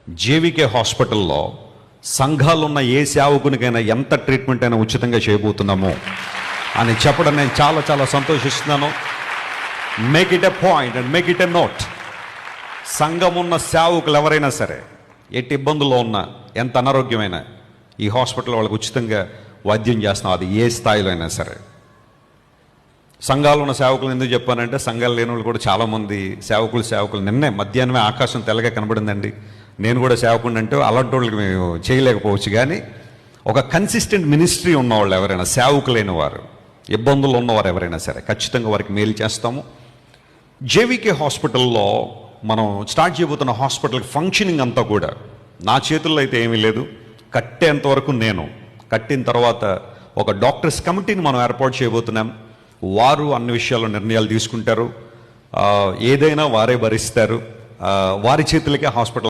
JVK హాస్పిటల్లో సంఘాలున్న ఏ సేవకునికైనా ఎంత treatment అయినా ఉచితంగా చేయబోతున్నామో అని చెప్పడం నేను చాలా చాలా సంతోషిస్తున్నాను. Make it a point and make it a note. సంఘం ఉన్న సేవకులు ఎవరైనా సరే ఎట్టి ఇబ్బందుల్లో ఉన్నా, ఎంత అనారోగ్యమైనా, ఈ హాస్పిటల్ వాళ్ళకి ఉచితంగా వైద్యం చేస్తున్నాం, అది ఏ స్థాయిలో అయినా సరే. సంఘాలు ఉన్న సేవకులు ఎందుకు చెప్పానంటే, సంఘాలు లేని వాళ్ళు కూడా చాలామంది సేవకులు నిన్నే మధ్యాహ్నమే ఆకాశం తెల్లగా కనబడిందండి. నేను కూడా సేవకుడిని అంటే అలాంటి వాళ్ళకి మేము చేయలేకపోవచ్చు, కానీ ఒక కన్సిస్టెంట్ మినిస్ట్రీ ఉన్నవాళ్ళు ఎవరైనా, సేవకులైన వారు, ఇబ్బందులు ఉన్నవారు ఎవరైనా సరే ఖచ్చితంగా వారికి మేలు చేస్తాము. జేవికే హాస్పిటల్లో మనం స్టార్ట్ చేయబోతున్న హాస్పిటల్ ఫంక్షనింగ్ అంతా కూడా నా చేతుల్లో అయితే ఏమీ లేదు. కట్టేంతవరకు నేను, కట్టిన తర్వాత ఒక డాక్టర్స్ కమిటీని మనం ఏర్పాటు చేయబోతున్నాం. వారు అన్ని విషయాల్లో నిర్ణయాలు తీసుకుంటారు, ఏదైనా వారే భరిస్తారు. వారి చేతులకే హాస్పిటల్